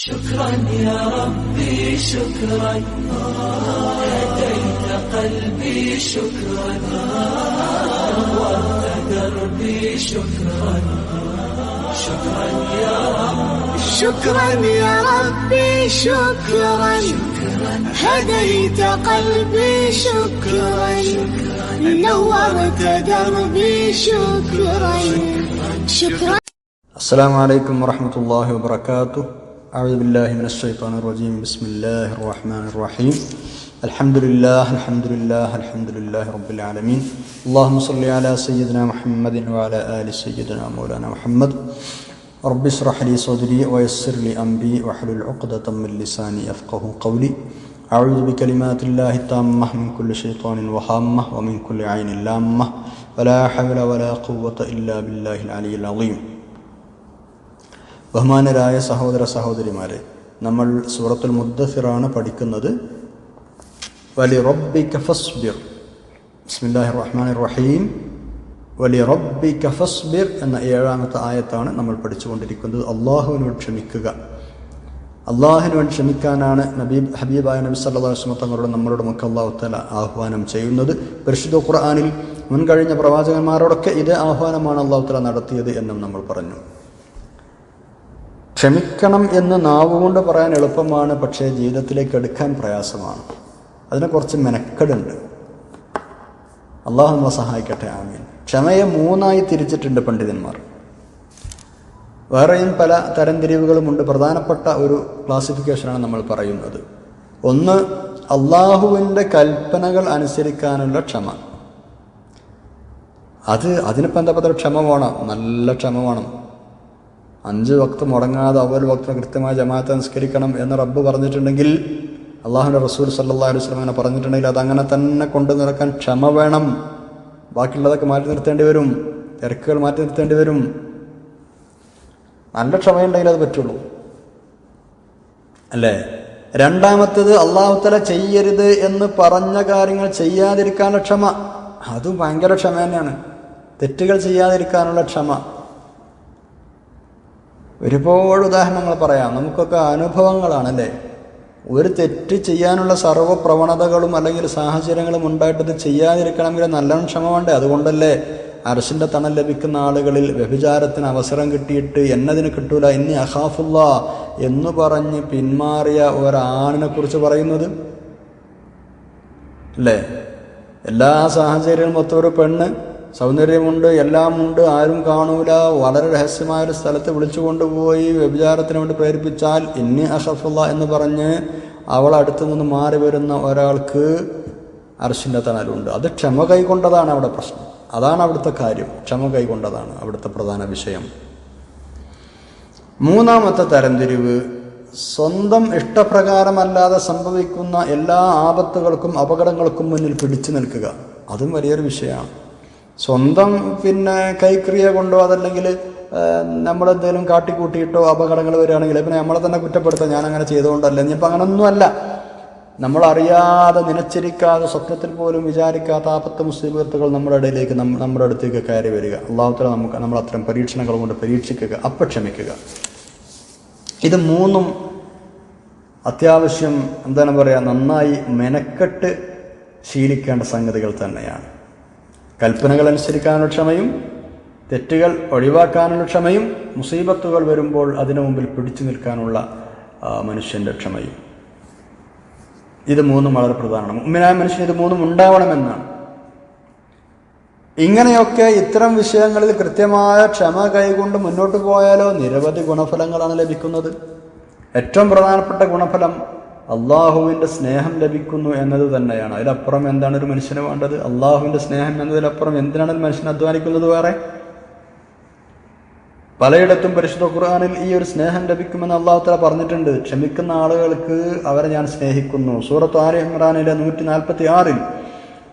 شكرا يا ربي شكرا هديت قلبي شكرا نورت دربي شكرا شكرا يا ربي شكرا يا ربي شكرا هديت قلبي شكرا نورت دربي شكرا شكرا. السلام عليكم ورحمة الله وبركاته. أعوذ بالله من الشيطان الرجيم. بسم الله الرحمن الرحيم. الحمد لله رب العالمين. اللهم صل على سيدنا محمد وعلى آل سيدنا مولانا محمد. رب اشرح لي صدري ويسر لي أمري واحلل عقدة من لساني يفقه قولي. أعوذ بكلمات الله التامة من كل شيطان وهامة ومن كل عين لامة ولا حول ولا قوة إلا بالله العلي العظيم. ബഹുമാനരായ സഹോദര സഹോദരിമാരെ, നമ്മൾ സൂറത്തുൽ മുദ്ദസിറാണ് പഠിക്കുന്നത്. വലി റബ്ബിക ഫസ്ബിർ. ബിസ്മില്ലാഹിർ റഹ്മാനിർ റഹീം. വലി റബ്ബിക ഫസ്ബിർ എന്ന 7ാമത്തെ ആയത്താണ് നമ്മൾ പഠിച്ചുകൊണ്ടിരിക്കുന്നത്. അള്ളാഹുവിനോട് ക്ഷമിക്കുക. അള്ളാഹുവിനോട് ക്ഷമിക്കാനാണ് ഹബീബായ നബി സല്ലല്ലാഹു അലൈഹി വസല്ലം തങ്ങളോട് നമ്മളോട് അല്ലാഹു തആല ആഹ്വാനം ചെയ്യുന്നത്. പരിശുദ്ധ ഖുർആനിൽ മുൻകഴിഞ്ഞ പ്രവാചകന്മാരോടൊക്കെ ഇതേ ആഹ്വാനമാണ് അല്ലാഹു തആല നടത്തിയത് എന്നും നമ്മൾ പറഞ്ഞു. ക്ഷമിക്കണം എന്ന് നാവുകൊണ്ട് പറയാൻ എളുപ്പമാണ്, പക്ഷേ ജീവിതത്തിലേക്ക് എടുക്കാൻ പ്രയാസമാണ്. അതിനെ കുറച്ച് മെനക്കെടുണ്ട്. അള്ളാഹു നമ്മളെ സഹായിക്കട്ടെ, ആമീൻ. ക്ഷമയെ 3ആയി തിരിച്ചിട്ടുണ്ട് പണ്ഡിതന്മാർ. വേറെയും പല തരംതിരിവുകളുമുണ്ട്. പ്രധാനപ്പെട്ട ഒരു ക്ലാസിഫിക്കേഷനാണ് നമ്മൾ പറയുന്നത്. ഒന്ന്, അള്ളാഹുവിൻ്റെ കൽപ്പനകൾ അനുസരിക്കാനുള്ള ക്ഷമ. അതിന് ബന്ധപ്പെട്ട ക്ഷമ വേണം, നല്ല ക്ഷമ വേണം. 5 വക്ത് മുടങ്ങാതെ അവൽ വക്ത് കൃത്യമായി ജമാഅത്ത് നിസ്കരിക്കണം എന്ന് റബ്ബ് പറഞ്ഞിട്ടുണ്ടെങ്കിൽ, അള്ളാഹുവിൻ്റെ റസൂൽ സല്ലല്ലാഹു അലൈഹി വസല്ലം അങ്ങനെ പറഞ്ഞിട്ടുണ്ടെങ്കിൽ അതങ്ങനെ തന്നെ കൊണ്ടു നടക്കാൻ ക്ഷമ വേണം. ബാക്കിയുള്ളതൊക്കെ മാറ്റി നിർത്തേണ്ടി വരും, തിരക്കുകൾ മാറ്റി നിർത്തേണ്ടി വരും. നല്ല ക്ഷമയുണ്ടെങ്കിൽ അത് പറ്റുള്ളൂ, അല്ലേ? രണ്ടാമത്തേത്, അള്ളാഹു തആല ചെയ്യരുത് എന്ന് പറഞ്ഞ കാര്യങ്ങൾ ചെയ്യാതിരിക്കാനുള്ള ക്ഷമ. അതും ഭയങ്കര ക്ഷമ തന്നെയാണ്. തെറ്റുകൾ ചെയ്യാതിരിക്കാനുള്ള ക്ഷമ. ഒരുപാട് ഉദാഹരണങ്ങൾ പറയാം. നമുക്കൊക്കെ അനുഭവങ്ങളാണല്ലേ. ഒരു തെറ്റ് ചെയ്യാനുള്ള സർവ്വ പ്രവണതകളും അല്ലെങ്കിൽ സാഹചര്യങ്ങളും ഉണ്ടായിട്ടത് ചെയ്യാതിരിക്കണമെങ്കിൽ നല്ലോണം ക്ഷമ വേണ്ടേ? അതുകൊണ്ടല്ലേ അർശിന്റെ തണൽ ലഭിക്കുന്ന ആളുകളിൽ വ്യഭിചാരത്തിന് അവസരം കിട്ടിയിട്ട് എന്നതിന് കിട്ടൂല, ഇന്നി അഖാഫുല്ലാ എന്ന് പറഞ്ഞ് പിന്മാറിയ ഒരാണിനെ കുറിച്ച് പറയുന്നത്, അല്ലേ? എല്ലാ സാഹചര്യവും മൊത്തം ഒരു പെണ്ണ്, സൗന്ദര്യമുണ്ട്, എല്ലാം ഉണ്ട്, ആരും കാണൂല, വളരെ രഹസ്യമായൊരു സ്ഥലത്ത് വിളിച്ചു കൊണ്ടുപോയി വ്യഭിചാരത്തിന് വേണ്ടി പ്രേരിപ്പിച്ചാൽ ഇന്നി അഖഫുല്ല എന്ന് പറഞ്ഞ് അവൾ അടുത്തു നിന്ന് മാറി വരുന്ന ഒരാൾക്ക് അർശിന്റെ തണലുണ്ട്. അത് ക്ഷമ കൈകൊണ്ടതാണ് അവിടെ പ്രശ്നം. അതാണ് അവിടുത്തെ കാര്യം. ക്ഷമ കൈകൊണ്ടതാണ് അവിടുത്തെ പ്രധാന വിഷയം. 3ാമത്തെ തരംതിരിവ്, സ്വന്തം ഇഷ്ടപ്രകാരമല്ലാതെ സംഭവിക്കുന്ന എല്ലാ ആപത്തുകൾക്കും അപകടങ്ങൾക്കും മുന്നിൽ പിടിച്ചു നിൽക്കുക. അതും വലിയൊരു വിഷയമാണ്. സ്വന്തം കൈക്രിയ കൊണ്ടോ അതല്ലെങ്കിൽ നമ്മളെന്തെങ്കിലും കാട്ടിക്കൂട്ടിയിട്ടോ അപകടങ്ങൾ വരികയാണെങ്കിൽ പിന്നെ നമ്മളെ തന്നെ കുറ്റപ്പെടുത്താം, ഞാനങ്ങനെ ചെയ്തുകൊണ്ടല്ല. ഇനിയിപ്പോൾ അങ്ങനൊന്നുമല്ല. നമ്മളറിയാതെ, നനച്ചിരിക്കാതെ, സ്വപ്നത്തിൽ പോലും വിചാരിക്കാത്ത ആപത്ത് മുസീബത്തുകൾ നമ്മുടെ ഇടയിലേക്ക് നമ്മുടെ അടുത്തേക്ക് കയറി വരിക. അല്ലാഹു തആല നമ്മൾ അത്തരം പരീക്ഷണങ്ങൾ കൊണ്ട് പരീക്ഷിക്കുക, അപ്പം ക്ഷമിക്കുക. ഇത് 3ഉം അത്യാവശ്യം എന്താണ് പറയുക, നന്നായി മെനക്കെട്ട് ശീലിക്കേണ്ട സംഗതികൾ തന്നെയാണ്. കൽപ്പനകൾ അനുസരിക്കാനുള്ള ക്ഷമയും തെറ്റുകൾ ഒഴിവാക്കാനുള്ള ക്ഷമയും മുസീബത്തുകൾ വരുമ്പോൾ അതിനു മുമ്പിൽ പിടിച്ചു നിൽക്കാനുള്ള മനുഷ്യൻ്റെ ക്ഷമയും. ഇത് 3ഉം വളരെ പ്രധാനമാണ്. മുഅ്മിനായ മനുഷ്യൻ ഇത് 3ഉം ഉണ്ടാവണമെന്നാണ്. ഇങ്ങനെയൊക്കെ ഇത്തരം വിഷയങ്ങളിൽ കൃത്യമായ ക്ഷമ കൈകൊണ്ട് മുന്നോട്ട് പോയാലോ നിരവധി ഗുണഫലങ്ങളാണ് ലഭിക്കുന്നത്. ഏറ്റവും പ്രധാനപ്പെട്ട ഗുണഫലം അള്ളാഹുവിൻ്റെ സ്നേഹം ലഭിക്കുന്നു എന്നത് തന്നെയാണ്. അതിലപ്പുറം എന്താണ് ഒരു മനുഷ്യന് വേണ്ടത്? അള്ളാഹുവിൻ്റെ സ്നേഹം എന്നതിലപ്പുറം എന്തിനാണ് ഒരു മനുഷ്യൻ അധ്വാനിക്കുന്നത്? വേറെ പലയിടത്തും പരിശുദ്ധ ഖുർആനിൽ ഈ ഒരു സ്നേഹം ലഭിക്കുമെന്ന് അല്ലാഹു തആല പറഞ്ഞിട്ടുണ്ട്. ക്ഷമിക്കുന്ന ആളുകൾക്ക് അവരെ ഞാൻ സ്നേഹിക്കുന്നു. സൂറത്ത് ആല ഇംറാനിലെ 146-ൽ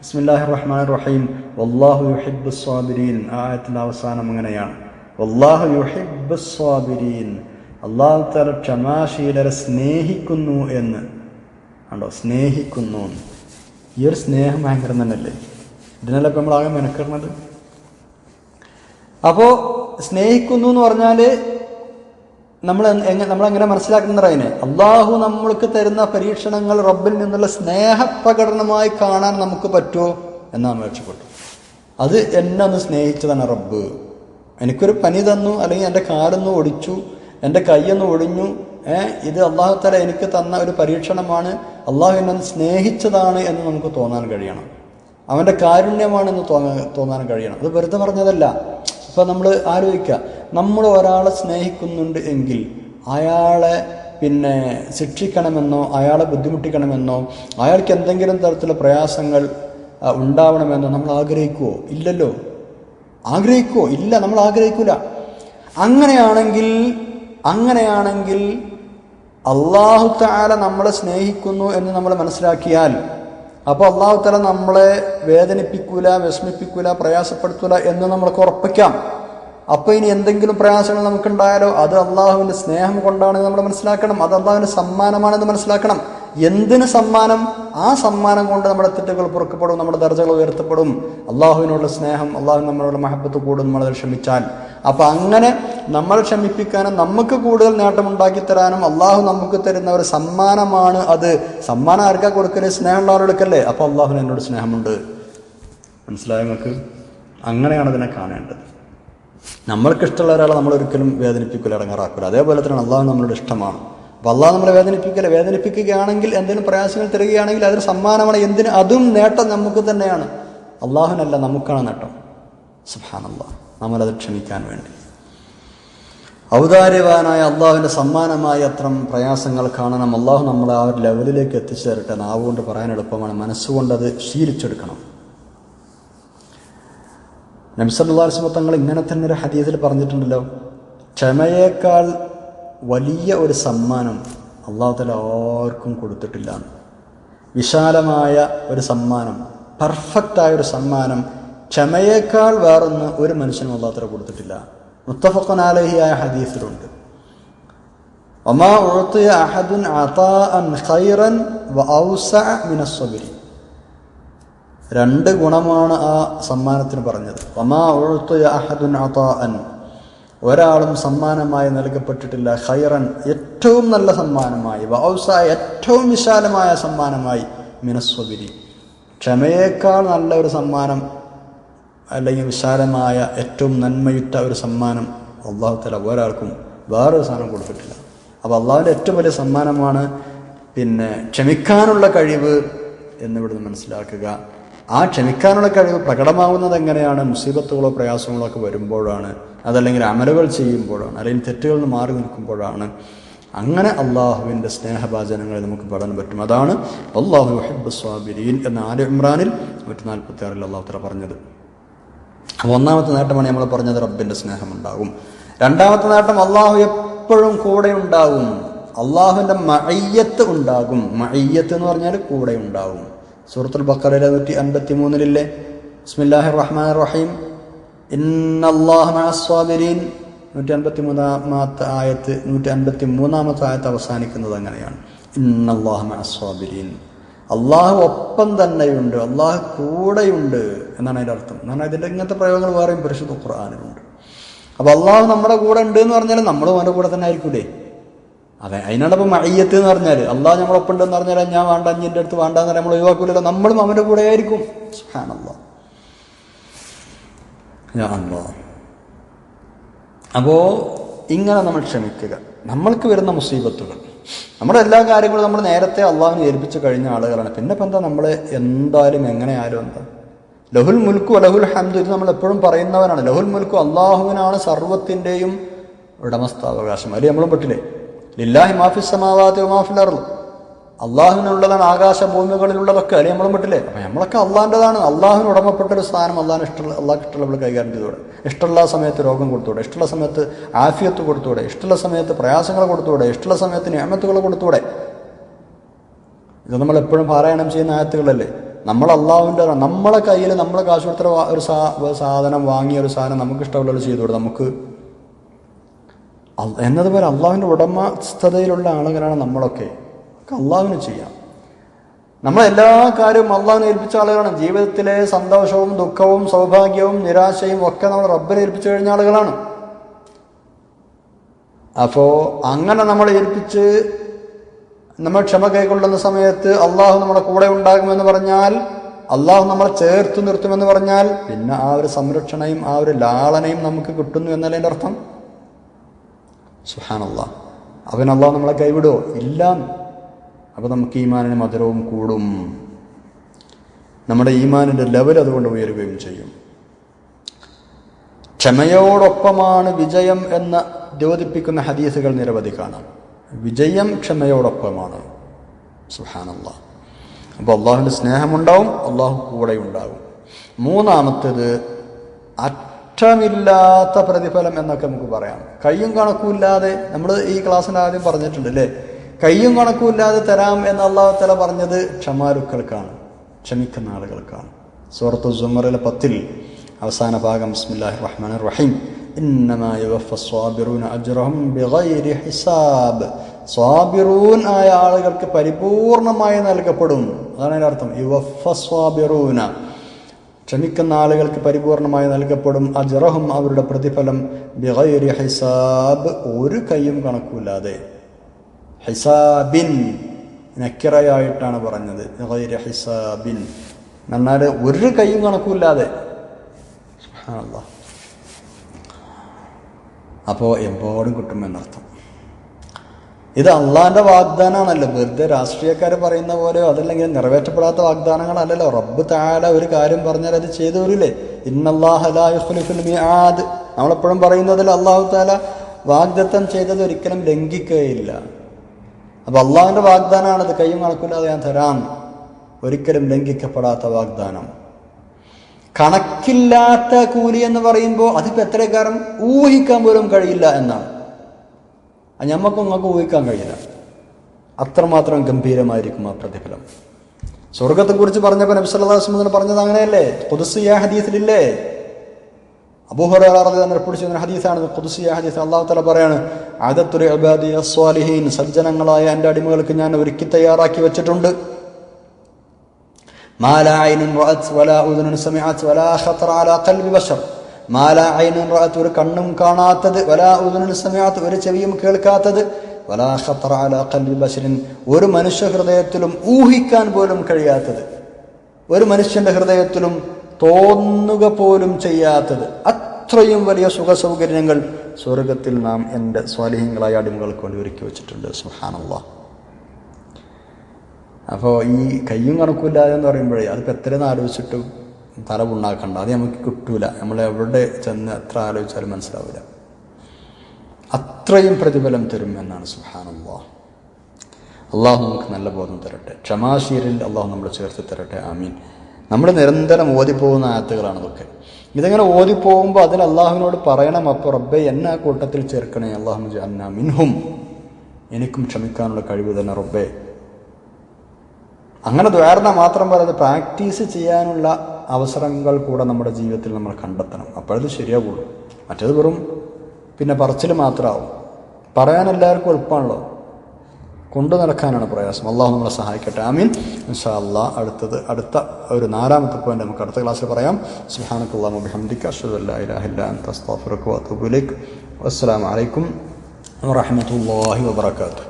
ബിസ്മില്ലാഹിർ റഹ്മാനിർ റഹീം വല്ലാഹു യുഹിബ്ബുസ് സ്വാബിരീൻ. ആയത്തിന്റെ അവസാനം അങ്ങനെയാണ്, വല്ലാഹു യുഹിബ്ബുസ് സ്വാബിരീൻ. അല്ലാഹു തആല ക്ഷമാശീലരെ സ്നേഹിക്കുന്നു എന്ന് കണ്ടോ, സ്നേഹിക്കുന്നു. ഈ ഒരു സ്നേഹം ഭയങ്കരം തന്നെയല്ലേ? ഇതിനല്ല ഇപ്പം നമ്മളാകെ മെനക്കിടുന്നത്. അപ്പോൾ സ്നേഹിക്കുന്നു എന്ന് പറഞ്ഞാൽ നമ്മളെങ്ങനെ മനസ്സിലാക്കുന്നത് അതിനെ? അള്ളാഹു നമ്മൾക്ക് തരുന്ന പരീക്ഷണങ്ങൾ റബ്ബിൽ നിന്നുള്ള സ്നേഹപ്രകടനമായി കാണാൻ നമുക്ക് പറ്റുമോ എന്നാണ് രക്ഷപ്പെട്ടു. അത് എന്നെ ഒന്ന് സ്നേഹിച്ചതാണ് റബ്ബ്. എനിക്കൊരു പനി തന്നു, അല്ലെങ്കിൽ എൻ്റെ കാലൊന്ന് ഒടിച്ചു, എൻ്റെ കൈയൊന്ന് ഒടിഞ്ഞു, ഇത് അള്ളാഹു തആല എനിക്ക് തന്ന ഒരു പരീക്ഷണമാണ്, അള്ളാഹു എന്നെ സ്നേഹിച്ചതാണ് എന്ന് നമുക്ക് തോന്നാൻ കഴിയണം. അവൻ്റെ കാരുണ്യമാണെന്ന് തോന്നാൻ കഴിയണം. അത് വെറുതെ പറഞ്ഞതല്ല. ഇപ്പം നമ്മൾ ആലോചിക്കുക, നമ്മൾ ഒരാളെ സ്നേഹിക്കുന്നുണ്ട് എങ്കിൽ അയാളെ ശിക്ഷിക്കണമെന്നോ അയാളെ ബുദ്ധിമുട്ടിക്കണമെന്നോ അയാൾക്ക് എന്തെങ്കിലും തരത്തിലുള്ള പ്രയാസങ്ങൾ ഉണ്ടാവണമെന്നോ നമ്മൾ ആഗ്രഹിക്കുമോ? ഇല്ലല്ലോ. ആഗ്രഹിക്കുമോ? ഇല്ല, നമ്മൾ ആഗ്രഹിക്കില്ല. അങ്ങനെയാണെങ്കിൽ അല്ലാഹു തആല നമ്മളെ സ്നേഹിക്കുന്നു എന്ന് നമ്മൾ മനസ്സിലാക്കിയാൽ, അപ്പോൾ അല്ലാഹു തആല നമ്മളെ വേദനിപ്പിക്കൂല, വിഷമിപ്പിക്കൂല, പ്രയാസപ്പെടുത്തൂല എന്ന് നമ്മൾക്ക് ഉറപ്പിക്കാം. അപ്പോൾ ഇനി എന്തെങ്കിലും പ്രയാസങ്ങൾ നമുക്കുണ്ടായാലോ അത് അള്ളാഹുവിൻ്റെ സ്നേഹം കൊണ്ടാണെന്ന് നമ്മൾ മനസ്സിലാക്കണം. അത് അള്ളാഹുവിൻ്റെ സമ്മാനമാണെന്ന് മനസ്സിലാക്കണം. എന്തിന് സമ്മാനം? ആ സമ്മാനം കൊണ്ട് നമ്മുടെ തെറ്റുകൾ പൊറുക്കപ്പെടും, നമ്മുടെ ദർജകൾ ഉയർത്തപ്പെടും. അള്ളാഹുവിനോടുള്ള സ്നേഹം, അള്ളാഹു നമ്മളോടുള്ള മഹബത്ത് കൂടും നമ്മളത് ക്ഷമിച്ചാൽ. അപ്പം അങ്ങനെ നമ്മൾ ക്ഷമിപ്പിക്കാനും നമുക്ക് കൂടുതൽ നേട്ടമുണ്ടാക്കി തരാനും അള്ളാഹു നമുക്ക് തരുന്ന ഒരു സമ്മാനമാണ് അത്. സമ്മാനം ആർക്കാ കൊടുക്കല്? സ്നേഹമുള്ള ആളെടുക്കല്ലേ. അപ്പോൾ അള്ളാഹുവിന് എന്നോട് സ്നേഹമുണ്ട്. മനസ്സിലായോ നിങ്ങൾക്ക്? അങ്ങനെയാണ് അതിനെ കാണേണ്ടത്. നമ്മൾക്കിഷ്ടമുള്ള ഒരാളെ നമ്മളൊരിക്കലും വേദനിപ്പിക്കില്ല, ഇറങ്ങാറാക്കില്ല. അതേപോലെ തന്നെ അള്ളാഹു നമ്മളോട് ഇഷ്ടമാണ്. അപ്പോൾ അള്ളാഹു നമ്മളെ വേദനിപ്പിക്കുകയാണെങ്കിൽ, എന്തെങ്കിലും പ്രയാസങ്ങൾ തരികയാണെങ്കിൽ അതൊരു സമ്മാനമാണ്. എന്തിന്? അതും നേട്ടം നമുക്ക് തന്നെയാണ്, അള്ളാഹുവിനല്ല, നമുക്കാണ് നേട്ടം. സുബ്ഹാനല്ലാഹ്. നമ്മളത് ക്ഷമിക്കാൻ വേണ്ടി ഔദാര്യവാനായ അള്ളാഹുവിൻ്റെ സമ്മാനമായി അത്തരം പ്രയാസങ്ങൾ കാണണം. അള്ളാഹു നമ്മളെ ആ ഒരു ലെവലിലേക്ക് എത്തിച്ചു തരട്ടെ. നാവുകൊണ്ട് പറയാൻ എളുപ്പമാണ്, മനസ്സുകൊണ്ടത് ശീലിച്ചെടുക്കണം. നബി സല്ലല്ലാഹു അലൈഹി വസല്ലം തങ്ങൾ ഇങ്ങനെ തന്നെ ഒരു ഹദീസിൽ പറഞ്ഞിട്ടുണ്ടല്ലോ, ക്ഷമയേക്കാൾ വലിയ ഒരു സമ്മാനം അല്ലാഹു തആല ആർക്കും കൊടുത്തിട്ടില്ല. വിശാലമായ ഒരു സമ്മാനം, പെർഫെക്റ്റായ ഒരു സമ്മാനം ക്ഷമയേക്കാൾ വേറൊന്ന് ഒരു മനുഷ്യനും അല്ലാഹു തആല കൊടുത്തിട്ടില്ല. മുത്തഫഖുൻ അലൈഹി ആയ ഹദീസിലുണ്ട്, വമാ ഉഅതിയ അഹദുൻ അതാഅൻ ഖൈറൻ വഔസഅ മിനസ് സബ്രി. രണ്ട് ഗുണമാണ് ആ സമ്മാനത്തിന് പറഞ്ഞത്. വമാ ഉഅതിയ അഹദുൻ അതാഅൻ, ഒരാളും സമ്മാനമായി നൽകപ്പെട്ടിട്ടില്ല, ഖൈറൻ ഏറ്റവും നല്ല സമ്മാനമായി, വഔസഅ ഏറ്റവും വിശാലമായ സമ്മാനമായി, മിനസ് സബ്രി ക്ഷമയേക്കാൾ നല്ല ഒരു സമ്മാനം അല്ലെങ്കിൽ വിശാലമായ ഏറ്റവും നന്മയിട്ട ഒരു സമ്മാനം അല്ലാഹു തആല ഒരാൾക്കും വേറൊരു സാധനം കൊടുത്തിട്ടില്ല. അപ്പോൾ അള്ളാഹുവിൻ്റെ ഏറ്റവും വലിയ സമ്മാനമാണ് ക്ഷമിക്കാനുള്ള കഴിവ് എന്നിവിടുന്ന് മനസ്സിലാക്കുക. ആ ക്ഷമിക്കാനുള്ള കഴിവ് പ്രകടമാവുന്നത് എങ്ങനെയാണ്? മുസീബത്തുകളോ പ്രയാസങ്ങളോ ഒക്കെ വരുമ്പോഴാണ്, അതല്ലെങ്കിൽ അമലുകൾ ചെയ്യുമ്പോഴാണ്, അല്ലെങ്കിൽ തെറ്റുകളിൽ നിന്ന് മാറി നിൽക്കുമ്പോഴാണ്. അങ്ങനെ അള്ളാഹുവിൻ്റെ സ്നേഹഭാചനങ്ങളെ നമുക്ക് പഠനം പറ്റും. അതാണ് അല്ലാഹു യുഹിബ്ബുസ് സ്വാബിരീൻ എന്ന ആല ഇമ്രാനിൽ 146 അല്ലാഹു തആല പറഞ്ഞത്. അപ്പോൾ ഒന്നാമത്തെ നേട്ടമാണ് നമ്മൾ പറഞ്ഞത്, റബ്ബിൻ്റെ സ്നേഹമുണ്ടാകും. രണ്ടാമത്തെ നേട്ടം, അള്ളാഹു എപ്പോഴും കൂടെ ഉണ്ടാകും. അള്ളാഹുവിൻ്റെ മഅയ്യത്ത് ഉണ്ടാകും. മഅയ്യത്ത് എന്ന് പറഞ്ഞാൽ കൂടെ ഉണ്ടാകും. സൂറത്തുൽ ബഖറയിലെ 153 ബിസ്മില്ലാഹിർ റഹ്മാനിർ റഹീം ഇന്നല്ലാഹ മഅസ് സ്വാബിരീൻ 153 ആയത്ത് 153 ആയത്ത് അവസാനിക്കുന്നത് അങ്ങനെയാണ്, ഇന്നല്ലാഹ മഅസ് സ്വാബിരീൻ. അള്ളാഹു ഒപ്പം തന്നെയുണ്ട്, അള്ളാഹു കൂടെയുണ്ട് എന്നാണ് അതിൻ്റെ അർത്ഥം. എന്നാണ് ഇതിൻ്റെ ഇങ്ങനത്തെ പ്രയോഗങ്ങൾ വേറെയും പരിശുദ്ധ ഖുർആനിലുണ്ട്. അപ്പോൾ അള്ളാഹു നമ്മുടെ കൂടെ ഉണ്ട് എന്ന് പറഞ്ഞാൽ നമ്മളും അവൻ്റെ കൂടെ തന്നെ ആയിരിക്കൂലേ. അതെ, അതിനാണ് ഇപ്പോൾ മഅയ്യത്ത് എന്ന് പറഞ്ഞാൽ. അള്ളാഹു നമ്മളൊപ്പം ഉണ്ടെന്ന് പറഞ്ഞാൽ ഞാൻ വേണ്ട, അഞ്ഞിൻ്റെ അടുത്ത് വേണ്ട എന്ന് നമ്മൾ ഒഴിവാക്കൂലല്ലോ, നമ്മളും അവൻ്റെ കൂടെ ആയിരിക്കും. സുബ്ഹാനല്ലാഹ്. യാ അല്ലാഹ്. അപ്പോൾ ഇങ്ങനെ നമ്മൾ ക്ഷമിക്കുക. നമ്മൾക്ക് വരുന്ന മുസീബത്തുകൾ, നമ്മുടെ എല്ലാ കാര്യങ്ങളും നമ്മൾ നേരത്തെ അള്ളാഹുവിനെ ഏൽപ്പിച്ച് കഴിഞ്ഞ ആളുകളാണ്. പിന്നെ ഇപ്പം എന്താ, നമ്മൾ എന്തായാലും എങ്ങനെയായാലും എന്താ, ലഹുൽ മുൽക്കു ലഹുൽ ഹംദു, ഇത് നമ്മൾ എപ്പോഴും പറയുന്നവരാണ്. ലഹുൽ മുൽക്കു, അള്ളാഹുവിനാണ് സർവ്വത്തിൻ്റെയും ഉടമസ്ഥാവകാശം. അതിൽ നമ്മളും പെട്ടില്ലേ, ലില്ലാഹി മാഫിസ് സമാവാതി വമാഫിൽ അർള്, അള്ളാഹുവിനുള്ളതാണ് ആകാശഭൂമികളിലുള്ളതൊക്കെ. അതിൽ നമ്മളും പെട്ടില്ലേ. അപ്പം നമ്മളൊക്കെ അള്ളാഹിൻ്റെതാണ്. അള്ളാഹുവിന് ഉടമപ്പെട്ടൊരു സ്ഥാനം അള്ളാഹിന് ഇഷ്ടമുള്ള, അള്ളാഹ്ക്ക് ഇഷ്ടമുള്ള കൈകാര്യം ചെയ്തൂടെ. ഇഷ്ടമുള്ള സമയത്ത് രോഗം കൊടുത്തൂടെ, ഇഷ്ടമുള്ള സമയത്ത് ആഫിയത്ത് കൊടുത്തൂടെ, ഇഷ്ടമുള്ള സമയത്ത് പ്രയാസങ്ങൾ കൊടുത്തൂടെ, ഇഷ്ടമുള്ള സമയത്ത് നിഅമത്തുകൾ കൊടുത്തൂടെ. ഇത് നമ്മൾ എപ്പോഴും പാരായണം ചെയ്യുന്ന ആയത്തുകളല്ലേ. നമ്മൾ അള്ളാഹുവിൻ്റെ, നമ്മളെ കയ്യിൽ നമ്മളെ കാശ് കൊടുത്ത ഒരു സാധനം വാങ്ങിയ ഒരു സാധനം നമുക്ക് ഇഷ്ടമുള്ളത് ചെയ്തൂടെ നമുക്ക് എന്നതുപോലെ അള്ളാഹുവിൻ്റെ ഉടമസ്ഥതയിലുള്ള ആളുകളാണ് നമ്മളൊക്കെ. അള്ളാഹുവിന് ചെയ്യാം. നമ്മളെല്ലാ കാര്യവും അള്ളാഹുവിനെ ഏൽപ്പിച്ച ആളുകളാണ്. ജീവിതത്തിലെ സന്തോഷവും ദുഃഖവും സൗഭാഗ്യവും നിരാശയും ഒക്കെ നമ്മൾ റബ്ബിനെ ഏൽപ്പിച്ചു കഴിഞ്ഞ ആളുകളാണ്. അപ്പോൾ അങ്ങനെ നമ്മളെ ഏൽപ്പിച്ച് നമ്മൾ ക്ഷമ കൈക്കൊള്ളുന്ന സമയത്ത് അള്ളാഹു നമ്മുടെ കൂടെ ഉണ്ടാകുമെന്ന് പറഞ്ഞാൽ, അള്ളാഹു നമ്മളെ ചേർത്ത് നിർത്തുമെന്ന് പറഞ്ഞാൽ, പിന്നെ ആ ഒരു സംരക്ഷണയും ആ ഒരു ലാളനയും നമുക്ക് കിട്ടുന്നു എന്നല്ലേ എൻ്റെ അർത്ഥം. സുബ്ഹാനല്ലാഹ്. അവൻ അള്ളാഹു നമ്മളെ കൈവിടുമോ? ഇല്ല. അപ്പോൾ നമുക്ക് ഈമാനിന് മധുരവും കൂടും, നമ്മുടെ ഈമാനിൻ്റെ ലെവൽ അതുകൊണ്ട് ഉയരുകയും ചെയ്യും. ക്ഷമയോടൊപ്പമാണ് വിജയം എന്ന് ദ്യോതിപ്പിക്കുന്ന ഹദീസുകൾ നിരവധി കാണാം. വിജയം ക്ഷമയോടൊപ്പമാണ്. സുബ്ഹാനല്ലാഹ്. അപ്പോൾ അള്ളാഹുവിൻ്റെ സ്നേഹമുണ്ടാവും, അള്ളാഹു കൂടെ ഉണ്ടാകും. മൂന്നാമത്തേത് അറ്റമില്ലാത്ത പ്രതിഫലം എന്നൊക്കെ നമുക്ക് പറയാം. കയ്യും കണക്കുമില്ലാതെ, നമ്മൾ ഈ ക്ലാസ്സിന് ആദ്യം പറഞ്ഞിട്ടുണ്ട് അല്ലേ, കയ്യും കണക്കുമില്ലാതെ തരാം എന്ന് അള്ളാഹു തആല പറഞ്ഞത് ക്ഷമാലുക്കൾക്കാണ്, ക്ഷമിക്കുന്ന ആളുകൾക്കാണ്. സൂറത്തു സുമറിലെ 10 അവസാന ഭാഗം ബിസ്മില്ലാഹിർ റഹ്മാനിർ റഹീം ഇന്നമാ യുവഫ്ഫസ് സ്വാബിറൂന അജ്റഹും ബിഗൈരി ഹിസാബ്. സ്വാബിറൂൻ ആയ ആളുകൾക്ക് പരിപൂർണമായി നൽകപ്പെടും. അതാണ് അതിൻ്റെ അർത്ഥം. യുവഫ്ഫസ് സ്വാബിറൂന, ക്ഷമിക്കുന്ന ആളുകൾക്ക് പരിപൂർണമായി നൽകപ്പെടും. അജ്റഹും, അവരുടെ പ്രതിഫലം, ബിഗൈരി ഹിസാബ്, ഒരു കയ്യും കണക്കൂല്ലാതെ. ഹിസാബിൻ നക്കിറയായിട്ടാണ് പറഞ്ഞത്. ബിഗൈരി ഹിസാബിൻ എന്നാൽ ഒരു കയ്യും കണക്കൂല്ലാതെ. സുബ്ഹാനല്ലാഹ്. അപ്പോൾ എമ്പോഴും കിട്ടുമെന്നർത്ഥം. ഇത് അള്ളാഹിൻ്റെ വാഗ്ദാനമാണല്ലോ, വെറുതെ രാഷ്ട്രീയക്കാർ പറയുന്ന പോലെയോ അതല്ലെങ്കിൽ നിറവേറ്റപ്പെടാത്ത വാഗ്ദാനങ്ങളല്ലല്ലോ. റബ്ബ് തആല ഒരു കാര്യം പറഞ്ഞാൽ അത് ചെയ്തു വരില്ലേ. ഇന്നല്ലാഹ ലാ യുഖ്ലിഫുൽ മിആദ്. നമ്മളെപ്പോഴും പറയുന്നതിൽ അള്ളാഹു തആല വാഗ്ദത്തം ചെയ്തത് ഒരിക്കലും ലംഘിക്കുകയില്ല. അപ്പോൾ അള്ളാഹുവിൻ്റെ വാഗ്ദാനമാണത്. കയ്യും കണക്കില്ലാതെ ഞാൻ തരാം, ഒരിക്കലും ലംഘിക്കപ്പെടാത്ത വാഗ്ദാനം. കണക്കില്ലാത്ത കൂലി എന്ന് പറയുമ്പോൾ അതിപ്പോൾ എത്ര കാരം ഊഹിക്കാൻ പോലും കഴിയില്ല എന്നാണ്. ഞമ്മക്കും നിങ്ങൾക്ക് ഊഹിക്കാൻ കഴിയില്ല, അത്രമാത്രം ഗംഭീരമായിരിക്കും ആ പ്രതിഫലം. സ്വർഗത്തെക്കുറിച്ച് പറഞ്ഞപ്പോൾ നബി സല്ലല്ലാഹു അലൈഹി വസല്ലം പറഞ്ഞത് അങ്ങനെയല്ലേ, ഖുദ്സിയ ഹദീസിലില്ലേ. അബൂ ഹുറൈറ റളിയല്ലാഹു അൻഹു പഠിച്ച ഹദീസാണ് ഖുദ്സിയ ഹദീസ്. അല്ലാഹു തആല പറയാണ്, അദത്തുൽ ഇബാദി അസ്വാലിഹീൻ, സജ്ജനങ്ങളായ എൻ്റെ അടിമകൾക്ക് ഞാൻ ഒരുക്കി തയ്യാറാക്കി വെച്ചിട്ടുണ്ട്. മാ ലാ ഐനുൻ റഅത് വലാ ഉദുനുൻ സമിഅത് വലാ ഖതറ അലാ ഖൽബി ബശർ. മാ ലാ ഐനുൻ റഅത്, ഒരു കണ്ണും കാണാത്തത്, വലാ ഉദുനുൻ സമിഅത്, ഒരു ചെവിയും കേൾക്കാത്തത്, വലാ ഖതറ അലാ ഖൽബി ബശറിൻ, ഒരു മനുഷ്യ ഹൃദയത്തിലും ഊഹിക്കാൻ പോലും കഴിയാത്തത്, ഒരു മനുഷ്യന്റെ ഹൃദയത്തിലും തോന്നുക പോലും ചെയ്യാത്തത്. അത്രയും വലിയ സുഖ സൗകര്യങ്ങൾ സ്വർഗത്തിൽ നാം എൻ്റെ സ്വാലിഹീങ്ങളായ അടിമകൾക്ക് വേണ്ടി ഒരുക്കി വെച്ചിട്ടുണ്ട്. സുബ്ഹാനല്ലാഹ്. അപ്പോൾ ഈ കയ്യും കണക്കില്ലാതെ എന്ന് പറയുമ്പോഴേ അതിപ്പോൾ എത്രയെന്ന് ആലോചിച്ചിട്ട് തല പുണ്ണാക്കണ്ട, അത് നമുക്ക് കിട്ടൂല. നമ്മൾ എവിടെ ചെന്ന് എത്ര ആലോചിച്ചാലും മനസ്സിലാവില്ല. അത്രയും പ്രതിഫലം തരും എന്നാണ്. സുബ്ഹാനല്ലാഹ്. അള്ളാഹു നമുക്ക് നല്ല ബോധം തരട്ടെ. ക്ഷമാശീലിൽ അള്ളാഹു നമ്മളെ ചേർത്ത് തരട്ടെ. ആമീൻ. നമ്മൾ നിരന്തരം ഓതിപ്പോകുന്ന ആയത്തുകളാണ് ഇതൊക്കെ. ഇതിങ്ങനെ ഓതിപ്പോകുമ്പോൾ അതിൽ അള്ളാഹുവിനോട് പറയണം, അപ്പോൾ റബ്ബേ എന്നെ ആ കൂട്ടത്തിൽ ചേർക്കണേ. അല്ലാഹുമ്മ ജഅൽനാ മിൻഹും, എനിക്കും ക്ഷമിക്കാനുള്ള കഴിവ് തന്നെ റബ്ബേ. അങ്ങനെ ദ്വാരണ മാത്രം പറയാതെ പ്രാക്ടീസ് ചെയ്യാനുള്ള അവസരങ്ങൾ കൂടെ നമ്മുടെ ജീവിതത്തിൽ നമ്മൾ കണ്ടെത്തണം. അപ്പോഴത് ശരിയാവുള്ളൂ. മറ്റേത് വെറും പിന്നെ പറച്ചിൽ മാത്രമാവും. പറയാൻ എല്ലാവർക്കും എളുപ്പമാണല്ലോ, കൊണ്ടു നടക്കാനാണ് പ്രയാസം. അള്ളാഹു നമ്മളെ സഹായിക്കട്ടെ. ആമീൻ. ഇൻഷാ അല്ലാഹ് അടുത്ത ഒരു 4ാമത്തെ പോയിന്റ് നമുക്ക് അടുത്ത ക്ലാസ്സിൽ പറയാം. സുബ്ഹാനക്കല്ലാഹു വബിഹംദിക അശ്ഹദു അല്ലാ ഇലാഹ ഇല്ലാ അൻത അസ്തഗ്ഫിറുക വഅതൂബു ഇലൈക്. വസ്സലാമു അലൈക്കും വറഹ്മത്തുള്ളാഹി വബറകാതുഹു.